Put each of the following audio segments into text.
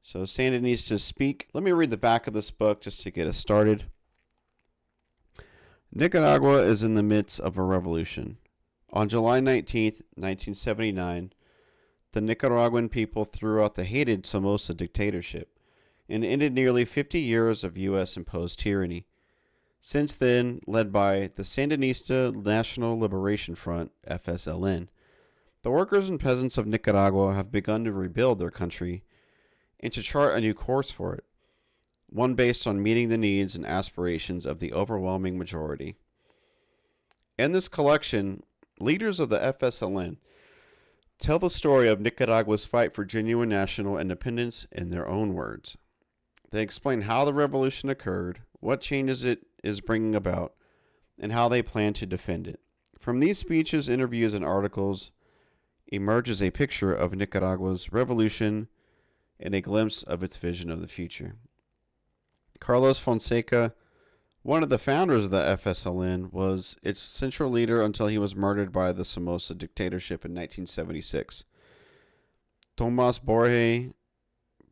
So, Sandinistas speak. Let me read the back of this book just to get us started. Nicaragua is in the midst of a revolution. On July 19th, 1979, the Nicaraguan people threw out the hated Somoza dictatorship and ended nearly 50 years of U.S. imposed tyranny. Since then, led by the Sandinista National Liberation Front, FSLN, the workers and peasants of Nicaragua have begun to rebuild their country and to chart a new course for it, one based on meeting the needs and aspirations of the overwhelming majority. In this collection, leaders of the FSLN tell the story of Nicaragua's fight for genuine national independence in their own words. They explain how the revolution occurred, what changes it is bringing about, and how they plan to defend it. From these speeches, interviews, and articles emerges a picture of Nicaragua's revolution and a glimpse of its vision of the future. Carlos Fonseca, one of the founders of the FSLN, was its central leader until he was murdered by the Somoza dictatorship in 1976. Tomas Borge,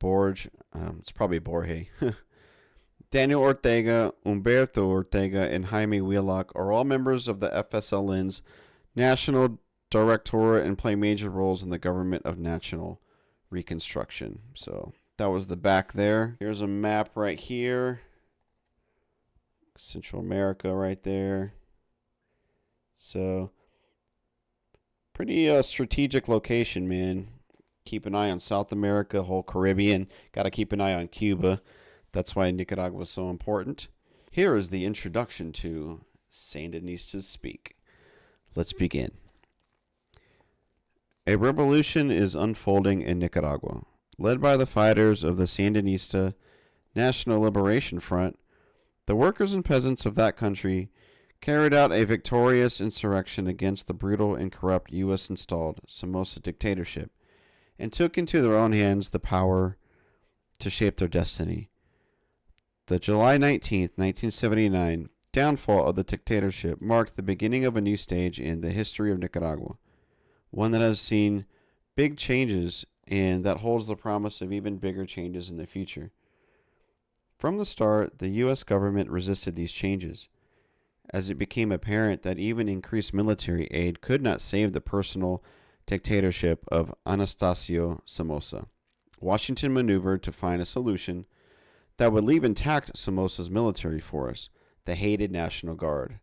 it's probably Borge, Daniel Ortega, Humberto Ortega, and Jaime Wheelock are all members of the FSLN's National Directorate and play major roles in the government of national reconstruction. So that was the back there. Here's a map right here. Central America right there. So pretty strategic location, man. Keep an eye on South America, whole Caribbean. Got to keep an eye on Cuba. That's why Nicaragua is so important. Here is the introduction to Sandinistas Speak. Let's begin. A revolution is unfolding in Nicaragua. Led by the fighters of the Sandinista National Liberation Front, the workers and peasants of that country carried out a victorious insurrection against the brutal and corrupt U.S.-installed Somoza dictatorship and took into their own hands the power to shape their destiny. The July 19th, 1979 downfall of the dictatorship marked the beginning of a new stage in the history of Nicaragua, one that has seen big changes and that holds the promise of even bigger changes in the future. From the start, the U.S. government resisted these changes, as it became apparent that even increased military aid could not save the personal dictatorship of Anastasio Somoza. Washington maneuvered to find a solution that would leave intact Somoza's military force, the hated National Guard.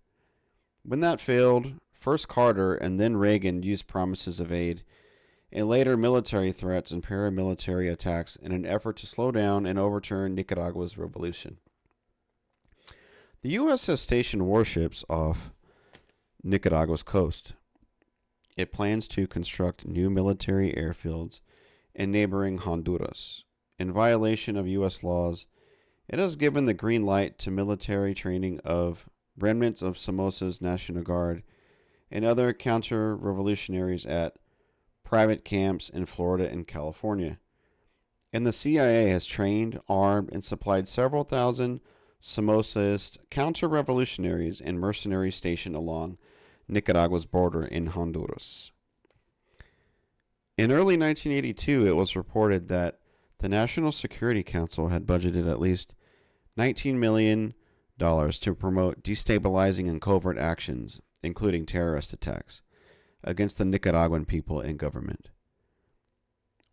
When that failed, first Carter and then Reagan used promises of aid and later military threats and paramilitary attacks in an effort to slow down and overturn Nicaragua's revolution. The U.S. has stationed warships off Nicaragua's coast. It plans to construct new military airfields in neighboring Honduras. In violation of U.S. laws, it has given the green light to military training of remnants of Somoza's National Guard and other counter-revolutionaries at private camps in Florida and California. And the CIA has trained, armed, and supplied several thousand Somozaist counter-revolutionaries and mercenaries stationed along Nicaragua's border in Honduras. In early 1982, it was reported that the National Security Council had budgeted at least $19 million to promote destabilizing and covert actions, including terrorist attacks, against the Nicaraguan people and government.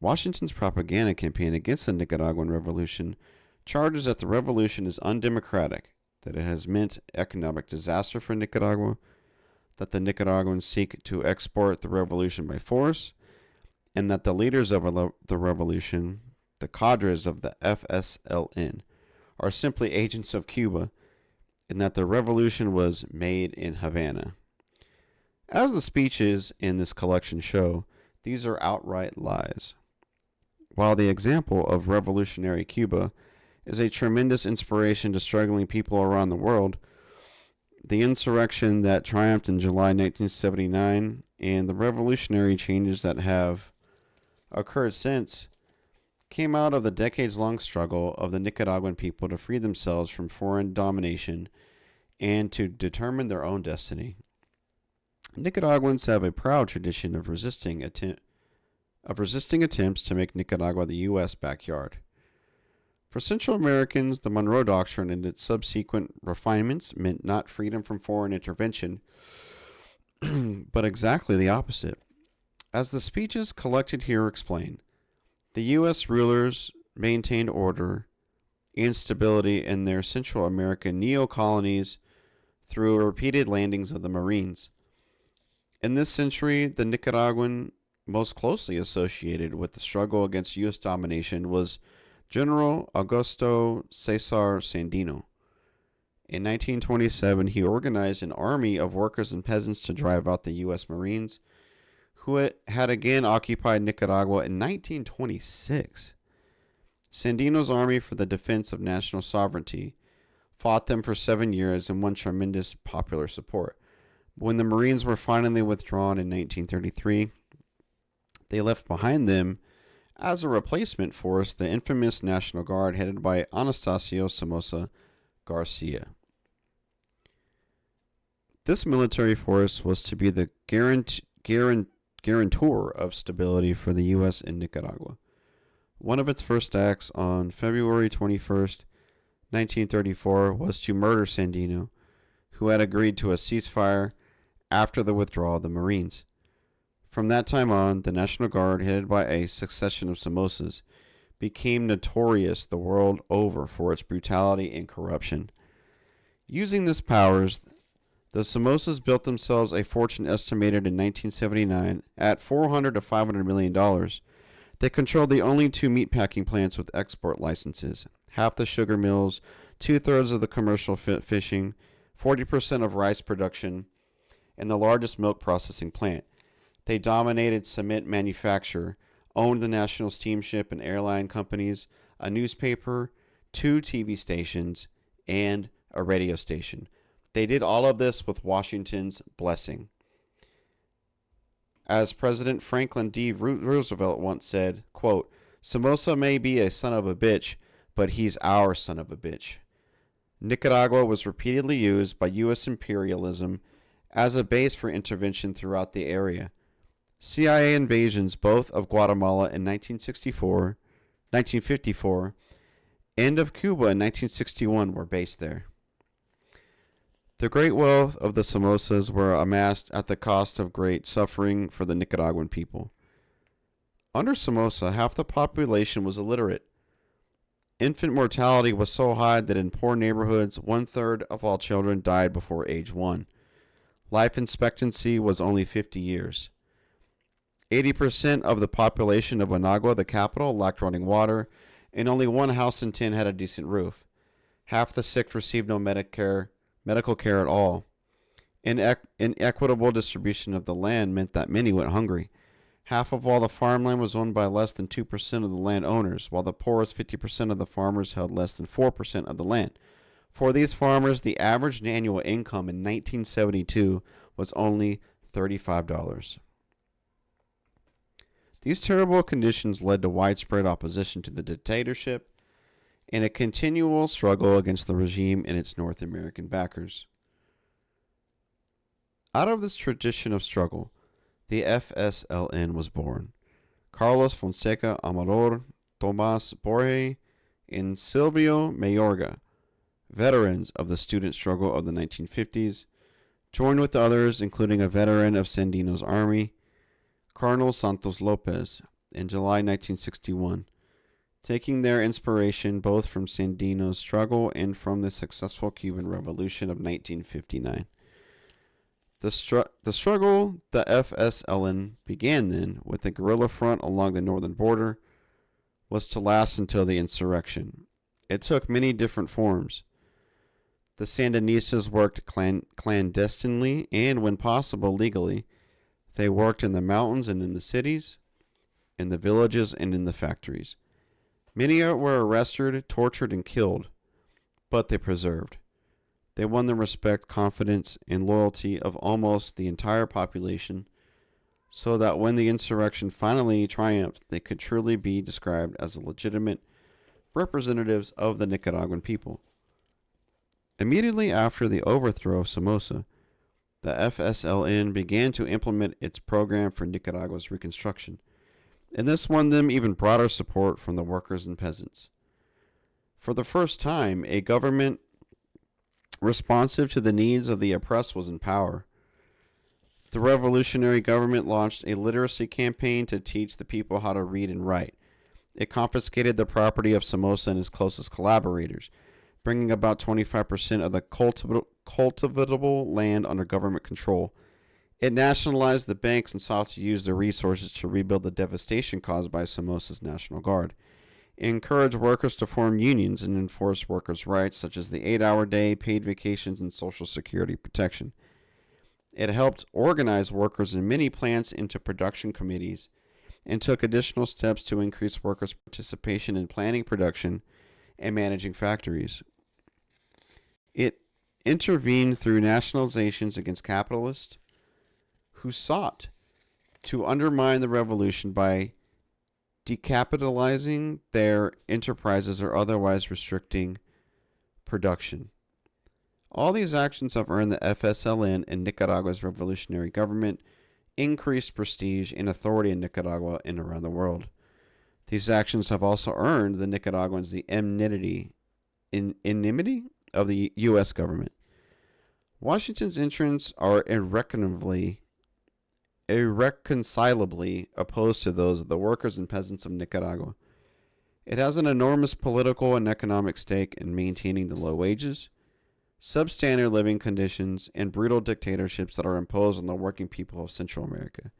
Washington's propaganda campaign against the Nicaraguan revolution charges that the revolution is undemocratic, that it has meant economic disaster for Nicaragua, that the Nicaraguans seek to export the revolution by force, and that the leaders of the revolution, the cadres of the FSLN, are simply agents of Cuba, and that the revolution was made in Havana. As the speeches in this collection show, these are outright lies. While the example of revolutionary Cuba is a tremendous inspiration to struggling people around the world, the insurrection that triumphed in July 1979 and the revolutionary changes that have occurred since came out of the decades-long struggle of the Nicaraguan people to free themselves from foreign domination and to determine their own destiny. Nicaraguans have a proud tradition of resisting attempts to make Nicaragua the U.S. backyard. For Central Americans, the Monroe Doctrine and its subsequent refinements meant not freedom from foreign intervention, but exactly the opposite. As the speeches collected here explain, the U.S. rulers maintained order and stability in their Central American neo-colonies through repeated landings of the Marines. In this century, the Nicaraguan most closely associated with the struggle against U.S. domination was General Augusto Cesar Sandino. In 1927, he organized an army of workers and peasants to drive out the U.S. Marines, who had again occupied Nicaragua in 1926. Sandino's Army for the Defense of National Sovereignty fought them for 7 years and won tremendous popular support. When the Marines were finally withdrawn in 1933, they left behind them as a replacement force the infamous National Guard headed by Anastasio Somoza Garcia. This military force was to be the guarantor of stability for the U.S. in Nicaragua. One of its first acts on February 21st, 1934, was to murder Sandino, who had agreed to a ceasefire after the withdrawal of the Marines. From that time on, the National Guard, headed by a succession of Somozas, became notorious the world over for its brutality and corruption. Using these powers, the Somozas built themselves a fortune estimated in 1979 at $400 to $500 million. They controlled the only 2 meatpacking plants with export licenses, half the sugar mills, 2/3 of the commercial fishing, 40% of rice production, and the largest milk processing plant. They dominated cement manufacture, owned the national steamship and airline companies, a newspaper, 2 TV stations, and a radio station. They did all of this with Washington's blessing. As President Franklin D. Roosevelt once said, quote, "Somoza may be a son of a bitch, but he's our son of a bitch." Nicaragua was repeatedly used by U.S. imperialism as a base for intervention throughout the area. CIA invasions both of Guatemala in 1954, and of Cuba in 1961 were based there. The great wealth of the Somozas were amassed at the cost of great suffering for the Nicaraguan people. Under Somoza, half the population was illiterate. Infant mortality was so high that in poor neighborhoods, 1/3 of all children died before age 1. Life expectancy was only 50 years. 80% of the population of Managua, the capital, lacked running water, and only 1 house in 10 had a decent roof. Half the sick received no medical care at all. Inequitable distribution of the land meant that many went hungry. Half of all the farmland was owned by less than 2% of the landowners, while the poorest 50% of the farmers held less than 4% of the land. For these farmers, the average annual income in 1972 was only $35. These terrible conditions led to widespread opposition to the dictatorship and a continual struggle against the regime and its North American backers. Out of this tradition of struggle, the FSLN was born. Carlos Fonseca Amador, Tomás Borge, and Silvio Mayorga, veterans of the student struggle of the 1950s, joined with others, including a veteran of Sandino's army, Colonel Santos Lopez, in July 1961, taking their inspiration both from Sandino's struggle and from the successful Cuban Revolution of 1959. The struggle, the FSLN, began then with a guerrilla front along the northern border, was to last until the insurrection. It took many different forms. The Sandinistas worked clandestinely and, when possible, legally. They worked in the mountains and in the cities, in the villages and in the factories. Many were arrested, tortured, and killed, but they persevered. They won the respect, confidence, and loyalty of almost the entire population, so that when the insurrection finally triumphed, they could truly be described as the legitimate representatives of the Nicaraguan people. Immediately after the overthrow of Somoza, the FSLN began to implement its program for Nicaragua's reconstruction, and this won them even broader support from the workers and peasants. For the first time, a government responsive to the needs of the oppressed was in power. The revolutionary government launched a literacy campaign to teach the people how to read and write. It confiscated the property of Somoza and his closest collaborators, bringing about 25% of the cultivable land under government control. It nationalized the banks and sought to use the resources to rebuild the devastation caused by Somoza's National Guard. It encouraged workers to form unions and enforce workers' rights such as the 8-hour day, paid vacations, and Social Security protection. It helped organize workers in many plants into production committees and took additional steps to increase workers' participation in planning production and managing factories. It intervened through nationalizations against capitalists who sought to undermine the revolution by decapitalizing their enterprises or otherwise restricting production. All these actions have earned the FSLN and Nicaragua's revolutionary government increased prestige and authority in Nicaragua and around the world. These actions have also earned the Nicaraguans the enmity of the U.S. government. Washington's interests are irreconcilably opposed to those of the workers and peasants of Nicaragua. It has an enormous political and economic stake in maintaining the low wages, substandard living conditions, and brutal dictatorships that are imposed on the working people of Central America.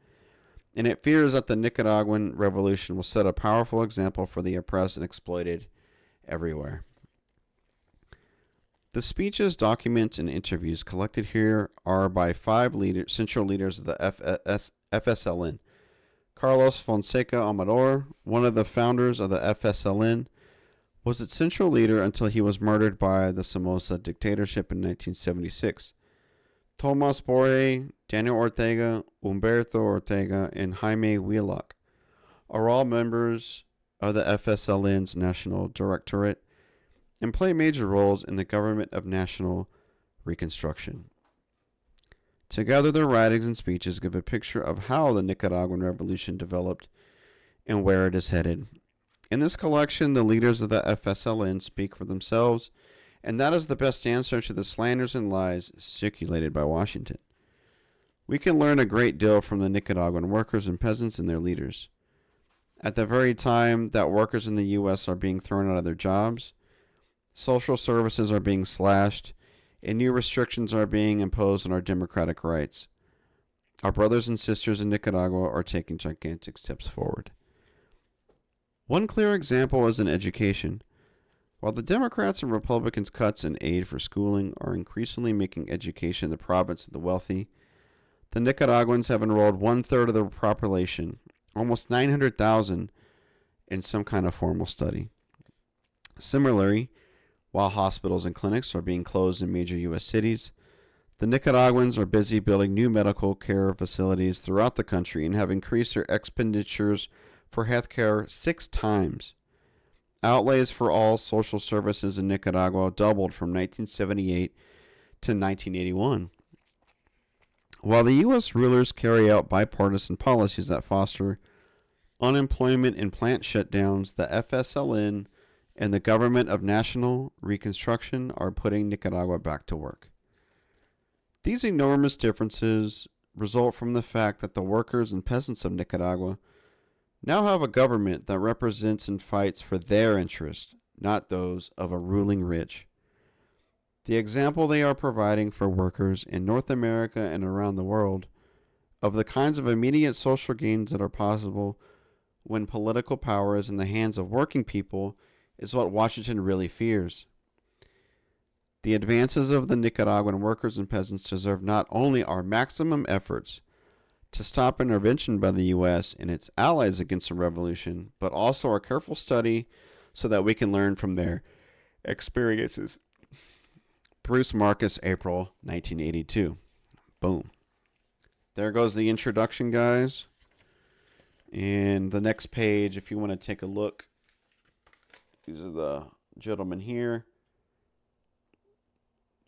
And it fears that the Nicaraguan revolution will set a powerful example for the oppressed and exploited everywhere. The speeches, documents, and interviews collected here are by 5 central leaders of the FSLN. Carlos Fonseca Amador, one of the founders of the FSLN, was its central leader until he was murdered by the Somoza dictatorship in 1976. Tomas Borge, Daniel Ortega, Humberto Ortega, and Jaime Wheelock are all members of the FSLN's National Directorate and play major roles in the government of national reconstruction. Together, their writings and speeches give a picture of how the Nicaraguan Revolution developed and where it is headed. In this collection, the leaders of the FSLN speak for themselves, and that is the best answer to the slanders and lies circulated by Washington. We can learn a great deal from the Nicaraguan workers and peasants and their leaders. At the very time that workers in the U.S. are being thrown out of their jobs, social services are being slashed, and new restrictions are being imposed on our democratic rights, our brothers and sisters in Nicaragua are taking gigantic steps forward. One clear example is in education. While the Democrats and Republicans' cuts in aid for schooling are increasingly making education the province of the wealthy, the Nicaraguans have enrolled 1/3 of the population, almost 900,000, in some kind of formal study. Similarly, while hospitals and clinics are being closed in major U.S. cities, the Nicaraguans are busy building new medical care facilities throughout the country and have increased their expenditures for healthcare 6 times. Outlays for all social services in Nicaragua doubled from 1978 to 1981. While the U.S. rulers carry out bipartisan policies that foster unemployment and plant shutdowns, the FSLN and the Government of National Reconstruction are putting Nicaragua back to work. These enormous differences result from the fact that the workers and peasants of Nicaragua now have a government that represents and fights for their interests, not those of a ruling rich. The example they are providing for workers in North America and around the world of the kinds of immediate social gains that are possible when political power is in the hands of working people is what Washington really fears. The advances of the Nicaraguan workers and peasants deserve not only our maximum efforts to stop intervention by the U.S. and its allies against the revolution, but also our careful study so that we can learn from their experiences. Bruce Marcus, April 1982. Boom. There goes the introduction, guys. And the next page, if you want to take a look, these are the gentlemen here.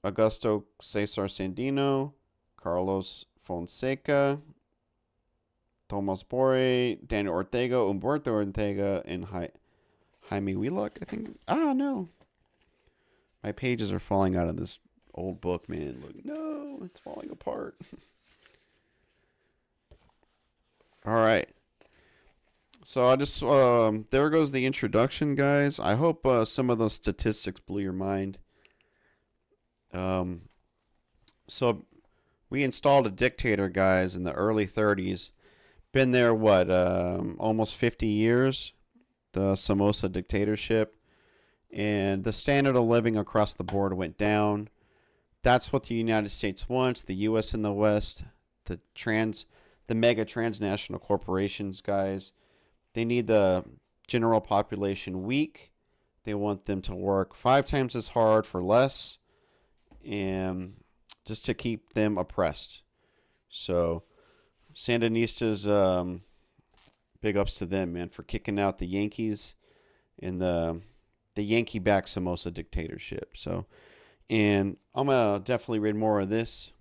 Augusto Cesar Sandino, Carlos Fonseca, Tomas Borge, Daniel Ortega, Humberto Ortega, and Jaime Wheelock, I think. Ah, no. My pages are falling out of this old book, man. Look, no, it's falling apart. All right. So I just there goes the introduction, guys. I hope some of those statistics blew your mind. Um, so we installed a dictator, guys, in the early 30s. Been there what, almost 50 years. The Somoza dictatorship, and the standard of living across the board went down. That's what the United States wants. The U.S. and the West, the mega transnational corporations, guys. They need the general population weak. They want them to work 5 times as hard for less, and just to keep them oppressed. So, Sandinistas, big ups to them, man, for kicking out the Yankees in the Yankee-backed Somoza dictatorship. So, and I'm gonna definitely read more of this